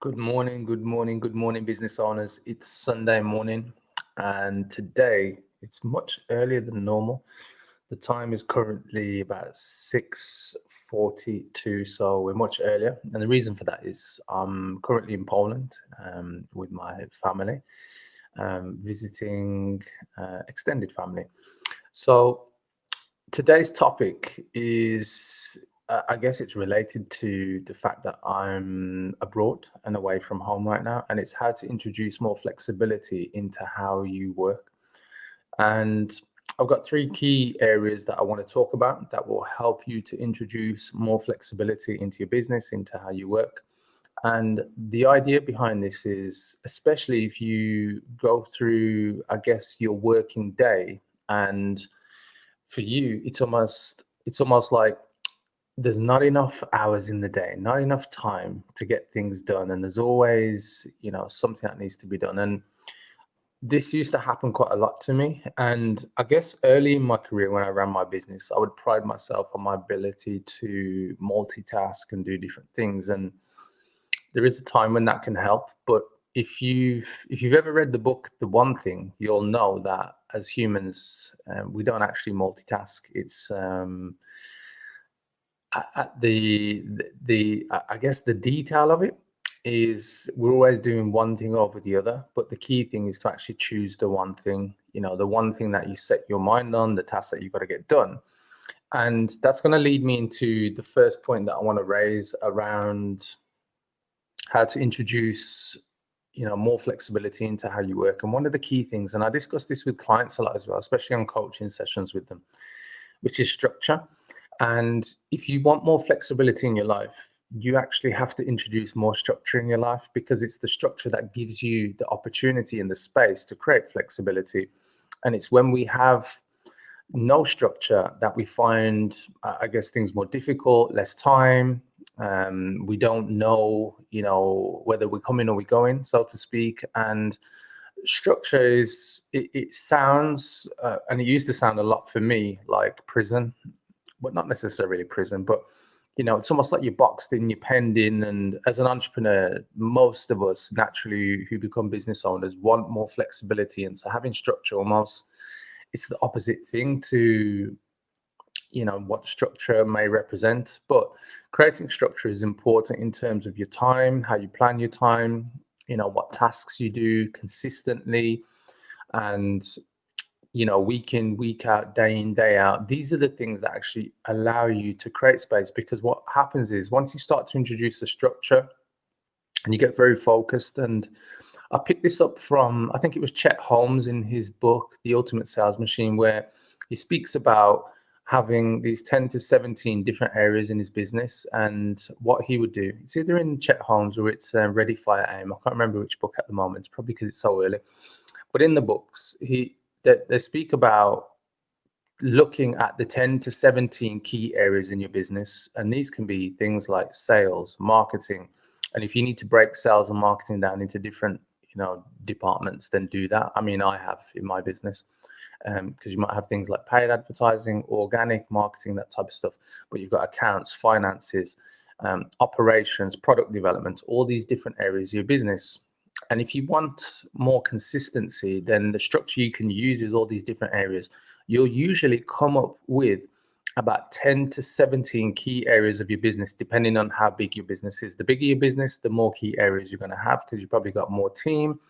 Good morning, business owners. It's Sunday morning, and today it's much earlier than normal. The time is currently about 6:42, so we're much earlier. And the reason for that is I'm currently in Poland with my family, visiting extended family. So today's topic is, I guess it's related to the fact that I'm abroad and away from home right now, and it's how to introduce more flexibility into how you work. And I've got three key areas that I want to talk about that will help you to introduce more flexibility into your business, into how you work. And the idea behind this is, especially if you go through, I guess, your working day, and for you it's almost like there's not enough hours in the day, not enough time to get things done, and there's always something that needs to be done. And this used to happen quite a lot to me, and I guess early in my career when I ran my business, I would pride myself on my ability to multitask and do different things. And there is a time when that can help, but if you've ever read the book The One Thing, you'll know that as humans, we don't actually multitask. It's at I guess the detail of it is we're always doing one thing over the other, but the key thing is to actually choose the one thing, the one thing that you set your mind on, the task that you've got to get done. And that's going to lead me into the first point that I want to raise around how to introduce more flexibility into how you work. And one of the key things, and I discuss this with clients a lot as well, especially on coaching sessions with them, which is structure. And if you want more flexibility in your life, you actually have to introduce more structure in your life, because it's the structure that gives you the opportunity and the space to create flexibility. And it's when we have no structure that we find, I guess, things more difficult, less time. We don't know, whether we're coming or we're going, so to speak. And structure it sounds, and it used to sound a lot for me like prison, but not necessarily prison, but it's almost like you're boxed in, you're penned in. And as an entrepreneur, most of us naturally who become business owners want more flexibility. And so having structure almost, it's the opposite thing to what structure may represent. But creating structure is important in terms of your time, how you plan your time, what tasks you do consistently, and week in, week out, day in, day out. These are the things that actually allow you to create space, because what happens is once you start to introduce the structure and you get very focused. And I picked this up from, I think it was Chet Holmes in his book, The Ultimate Sales Machine, where he speaks about having these 10 to 17 different areas in his business. And what he would do, it's either in Chet Holmes or it's Ready, Fire, Aim. I can't remember which book at the moment. It's probably because it's so early. But in the books, they speak about looking at the 10 to 17 key areas in your business. And these can be things like sales, marketing. And if you need to break sales and marketing down into different, departments, then do that. I mean, I have in my business, because you might have things like paid advertising, organic marketing, that type of stuff. But you've got accounts, finances, operations, product development, all these different areas of your business. And if you want more consistency, then the structure you can use with all these different areas, you'll usually come up with about 10 to 17 key areas of your business, depending on how big your business is. The bigger your business, the more key areas you're going to have, because you've probably got more team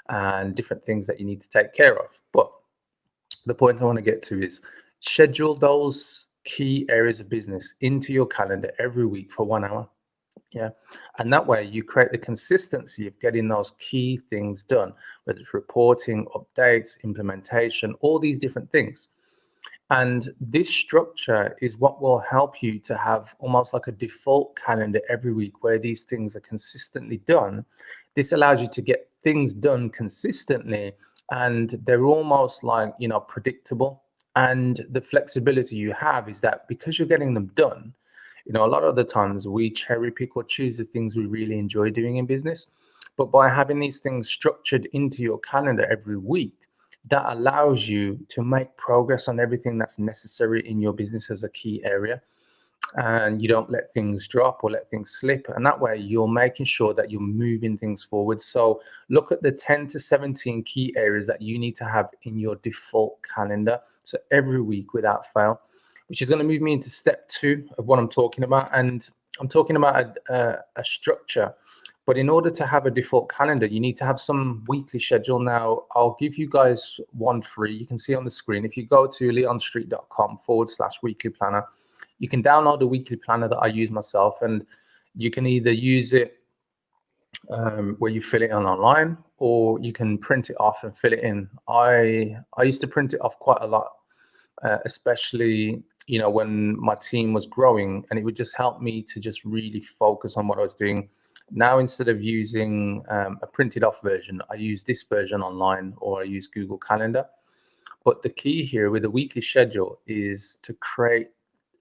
and different things that you need to take care of. But the point I want to get to is schedule those key areas of business into your calendar every week for 1 hour. Yeah. And that way you create the consistency of getting those key things done, whether it's reporting, updates, implementation, all these different things. And this structure is what will help you to have almost like a default calendar every week where these things are consistently done. This allows you to get things done consistently, and they're almost like, predictable. And the flexibility you have is that because you're getting them done, a lot of the times we cherry pick or choose the things we really enjoy doing in business. But by having these things structured into your calendar every week, that allows you to make progress on everything that's necessary in your business as a key area. and you don't let things drop or let things slip. And that way you're making sure that you're moving things forward. So look at the 10 to 17 key areas that you need to have in your default calendar. So every week without fail, which is going to move me into step 2 of what I'm talking about. And I'm talking about a structure. But in order to have a default calendar, you need to have some weekly schedule. Now, I'll give you guys one free. You can see on the screen. If you go to leonstreet.com/weekly planner, you can download a weekly planner that I use myself, and you can either use it where you fill it in online, or you can print it off and fill it in. I used to print it off quite a lot, especially when my team was growing, and it would just help me to just really focus on what I was doing. Now, instead of using a printed off version, I use this version online, or I use Google Calendar. But the key here with a weekly schedule is to create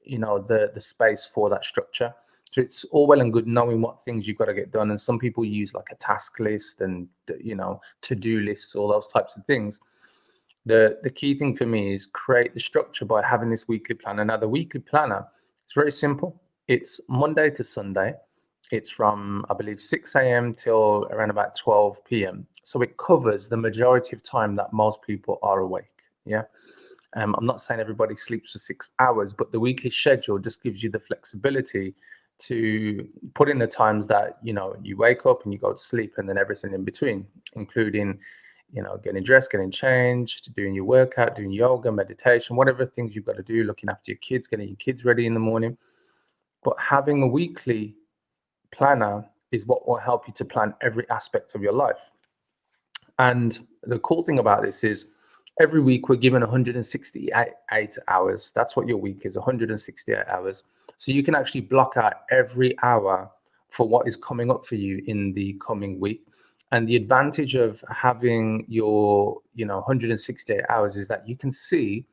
the space for that structure. So it's all well and good knowing what things you've got to get done, and some people use like a task list and to-do lists, all those types of things. The key thing for me is create the structure by having this weekly planner. Now, the weekly planner is very simple. It's Monday to Sunday. It's from, I believe, 6 a.m. till around about 12 p.m. So it covers the majority of time that most people are awake. Yeah. I'm not saying everybody sleeps for 6 hours, but the weekly schedule just gives you the flexibility to put in the times that you wake up and you go to sleep, and then everything in between, including getting dressed, getting changed, doing your workout, doing yoga, meditation, whatever things you've got to do, looking after your kids, getting your kids ready in the morning. But having a weekly planner is what will help you to plan every aspect of your life. And the cool thing about this is every week we're given 168 hours. That's what your week is, 168 hours. So you can actually block out every hour for what is coming up for you in the coming week. And the advantage of having your 168 hours is that you can see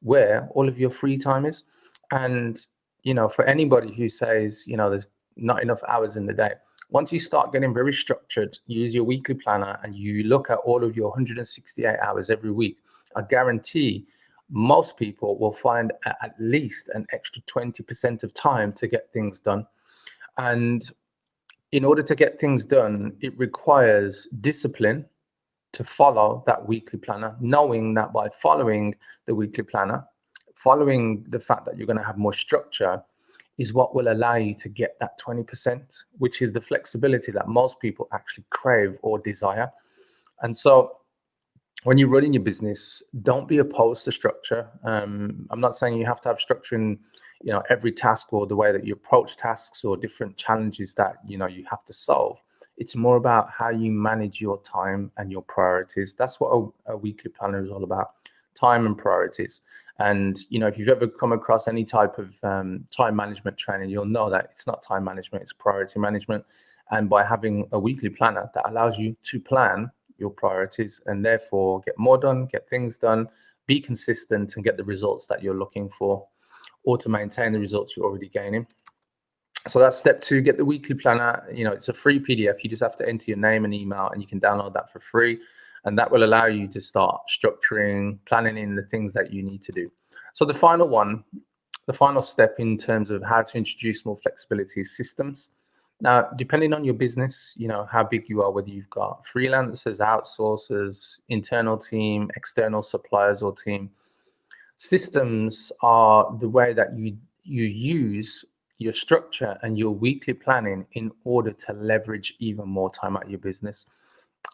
where all of your free time is. And for anybody who says there's not enough hours in the day, once you start getting very structured, use your weekly planner and you look at all of your 168 hours every week, I guarantee most people will find at least an extra 20% of time to get things done. And in order to get things done, it requires discipline to follow that weekly planner, knowing that by following the weekly planner, following the fact that you're going to have more structure, is what will allow you to get that 20%, which is the flexibility that most people actually crave or desire. And so when you're running your business, don't be opposed to structure. I'm not saying you have to have structure in every task or the way that you approach tasks or different challenges that you have to solve. It's more about how you manage your time and your priorities. That's what a weekly planner is all about: time and priorities. And if you've ever come across any type of time management training, you'll know that it's not time management, it's priority management. And by having a weekly planner, that allows you to plan your priorities and therefore get more done, get things done, be consistent, and get the results that you're looking for, or to maintain the results you're already gaining. So that's step 2. Get the weekly planner. It's a free PDF. You just have to enter your name and email, and you can download that for free. And that will allow you to start structuring, planning in the things that you need to do. So the final step in terms of how to introduce more flexibility is systems. Now, depending on your business, how big you are, whether you've got freelancers, outsourcers, internal team, external suppliers or team, systems are the way that you use your structure and your weekly planning in order to leverage even more time out of your business.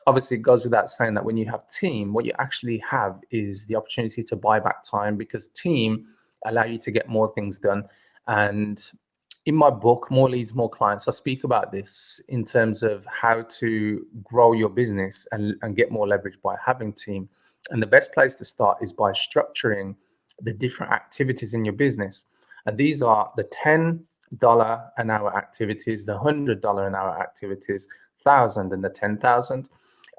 Obviously, it goes without saying that when you have team, what you actually have is the opportunity to buy back time, because team allow you to get more things done. And in my book, More Leads, More Clients, I speak about this in terms of how to grow your business and get more leverage by having team. And the best place to start is by structuring the different activities in your business. And these are the $10 an hour activities, the $100 an hour activities, 1,000 and the 10,000.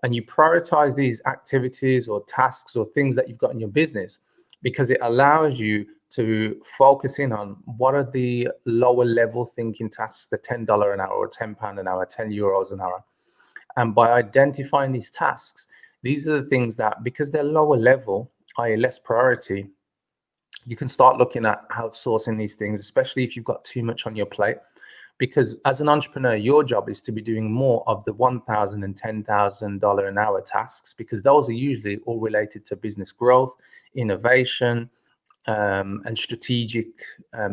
And you prioritize these activities or tasks or things that you've got in your business, because it allows you to focus in on what are the lower level thinking tasks, the $10 an hour or £10 an hour, €10 an hour. And by identifying these tasks, these are the things that, because they're lower level, i.e. less priority, you can start looking at outsourcing these things, especially if you've got too much on your plate. Because as an entrepreneur, your job is to be doing more of the $1,000 and $10,000 an hour tasks, because those are usually all related to business growth, innovation, and strategic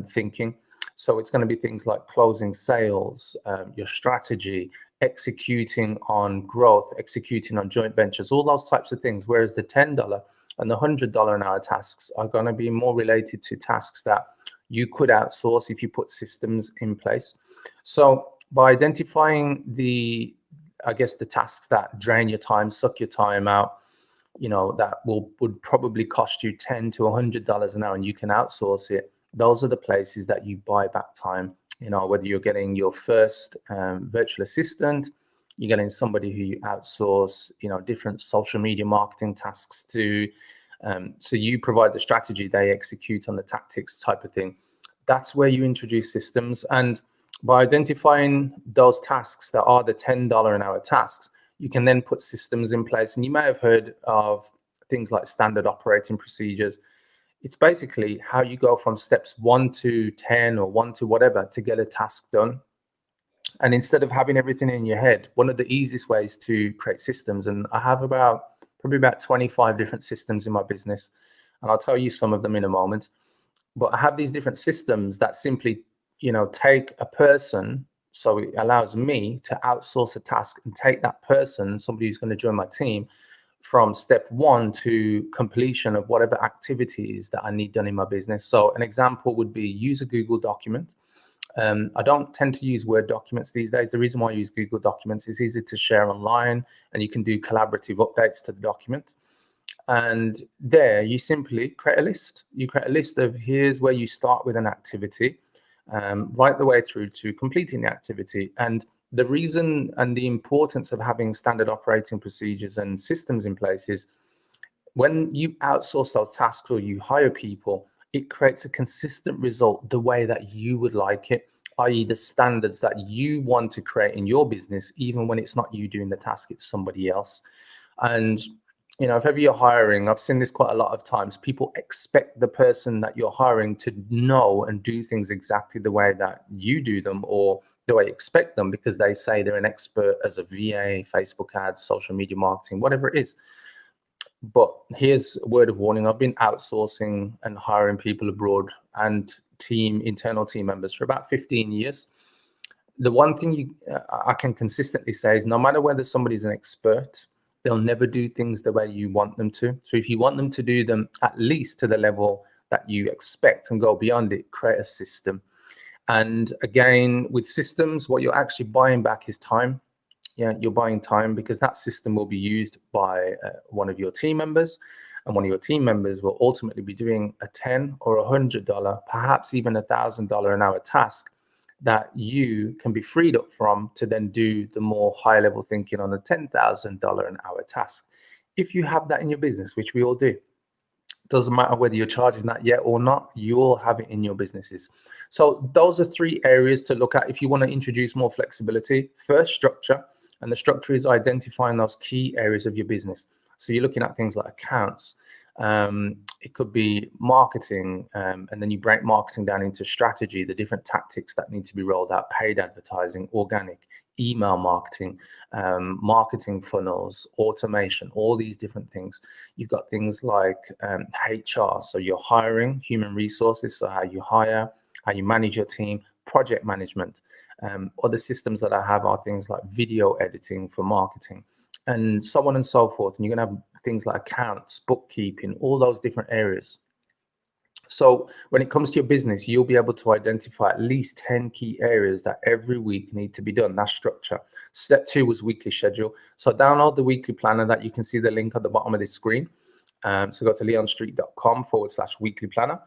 thinking. So it's going to be things like closing sales, your strategy, executing on growth, executing on joint ventures, all those types of things. Whereas the $10 and the $100 an hour tasks are going to be more related to tasks that you could outsource if you put systems in place. So by identifying the tasks that drain your time, suck your time out, that would probably cost you $10 to $100 an hour, and you can outsource it. Those are the places that you buy back time. Whether you're getting your first virtual assistant, you're getting somebody who you outsource, different social media marketing tasks to. So you provide the strategy, they execute on the tactics type of thing. That's where you introduce systems. And by identifying those tasks that are the $10 an hour tasks, you can then put systems in place. And you may have heard of things like standard operating procedures. It's basically how you go from steps 1 to 10 or 1 to whatever to get a task done. And instead of having everything in your head, one of the easiest ways to create systems, and I have probably about 25 different systems in my business, and I'll tell you some of them in a moment. But I have these different systems that simply, take a person. So it allows me to outsource a task and take that person, somebody who's going to join my team, from step 1 to completion of whatever activities that I need done in my business. So an example would be use a Google document. I don't tend to use Word documents these days. The reason why I use Google Documents is easy to share online, and you can do collaborative updates to the document. And there you simply create a list. You create a list of here's where you start with an activity, right the way through to completing the activity. And the reason and the importance of having standard operating procedures and systems in place is when you outsource those tasks or you hire people, it creates a consistent result the way that you would like it, i.e. the standards that you want to create in your business, even when it's not you doing the task, it's somebody else. And if ever you're hiring, I've seen this quite a lot of times, people expect the person that you're hiring to know and do things exactly the way that you do them, or the way you expect them, because they say they're an expert as a VA, Facebook ads, social media marketing, whatever it is. But here's a word of warning. I've been outsourcing and hiring people abroad and internal team members for about 15 years. The one thing I can consistently say is no matter whether somebody's an expert, they'll never do things the way you want them to. So if you want them to do them at least to the level that you expect and go beyond it, create a system. And again, with systems, what you're actually buying back is time. Yeah, you're buying time, because that system will be used by one of your team members, and one of your team members will ultimately be doing a $10 or $100, perhaps even $1,000 an hour task that you can be freed up from to then do the more high level thinking on the $10,000 an hour task. If you have that in your business, which we all do, doesn't matter whether you're charging that yet or not, you'll have it in your businesses. So those are 3 areas to look at if you want to introduce more flexibility. First, structure. And the structure is identifying those key areas of your business. So you're looking at things like accounts. It could be marketing, and then you break marketing down into strategy, the different tactics that need to be rolled out, paid advertising, organic, email marketing, marketing funnels, automation, all these different things. You've got things like HR, so you're hiring, human resources, so how you hire, how you manage your team, project management. Other systems that I have are things like video editing for marketing, and so on and so forth. And you're going to have things like accounts, bookkeeping, all those different areas. So when it comes to your business, you'll be able to identify at least 10 key areas that every week need to be done. That's structure. Step 2 was weekly schedule. So download the weekly planner that you can see the link at the bottom of this screen. So go to leonstreet.com/weekly planner.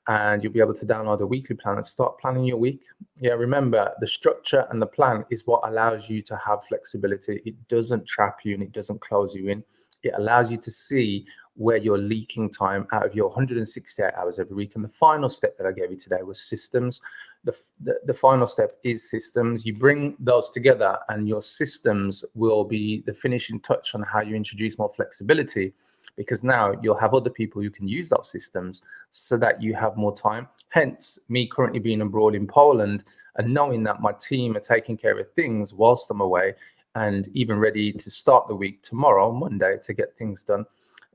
And you'll be able to download a weekly plan and start planning your week. Yeah, remember, the structure and the plan is what allows you to have flexibility. It doesn't trap you and it doesn't close you in. It allows you to see where you're leaking time out of your 168 hours every week. And the final step that I gave you today was systems. The final step is systems. You bring those together and your systems will be the finishing touch on how you introduce more flexibility. because now you'll have other people who can use those systems so that you have more time. Hence, me currently being abroad in Poland and knowing that my team are taking care of things whilst I'm away, and even ready to start the week tomorrow, Monday, to get things done.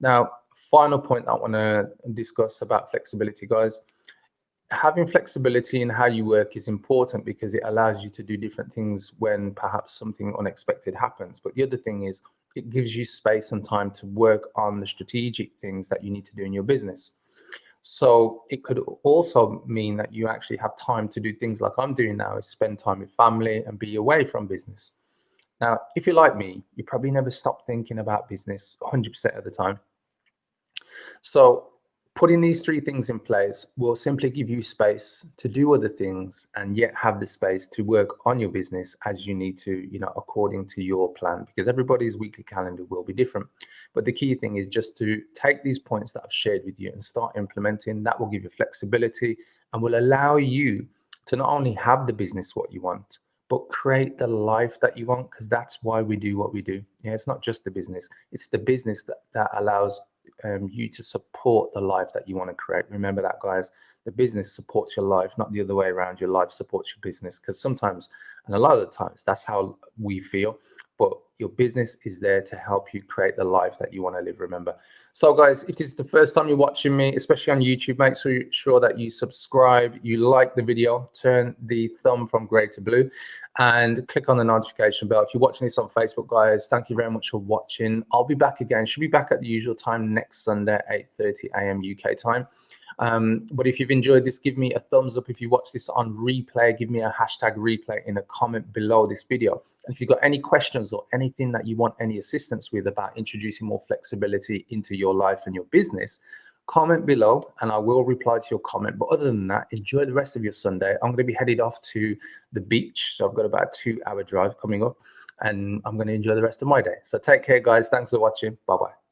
Now, final point I want to discuss about flexibility, guys. Having flexibility in how you work is important because it allows you to do different things when perhaps something unexpected happens. But the other thing is it gives you space and time to work on the strategic things that you need to do in your business. So it could also mean that you actually have time to do things like I'm doing now, is spend time with family and be away from business. Now, if you're like me, you probably never stop thinking about business 100% of the time. So putting these three things in place will simply give you space to do other things and yet have the space to work on your business as you need to, according to your plan, because everybody's weekly calendar will be different. But the key thing is just to take these points that I've shared with you and start implementing. That will give you flexibility and will allow you to not only have the business what you want, but create the life that you want, because that's why we do what we do. Yeah, it's not just the business, it's the business that allows you to support the life that you want to create. Remember that, guys. The business supports your life, not the other way around. Your life supports your business, because sometimes, and a lot of the times, that's how we feel. But your business is there to help you create the life that you want to live, remember. So, guys, if this is the first time you're watching me, especially on YouTube, make sure that you subscribe, you like the video, turn the thumb from grey to blue, and click on the notification bell. If you're watching this on Facebook, guys, thank you very much for watching. I'll be back again. Should be back at the usual time next Sunday, 8:30 a.m. UK time. But if you've enjoyed this, give me a thumbs up. If you watch this on replay, give me a hashtag replay in a comment below this video. And if you've got any questions or anything that you want any assistance with about introducing more flexibility into your life and your business, comment below and I will reply to your comment. But other than that, enjoy the rest of your Sunday. I'm going to be headed off to the beach. So I've got about a 2-hour drive coming up and I'm going to enjoy the rest of my day. So take care, guys. Thanks for watching. Bye-bye.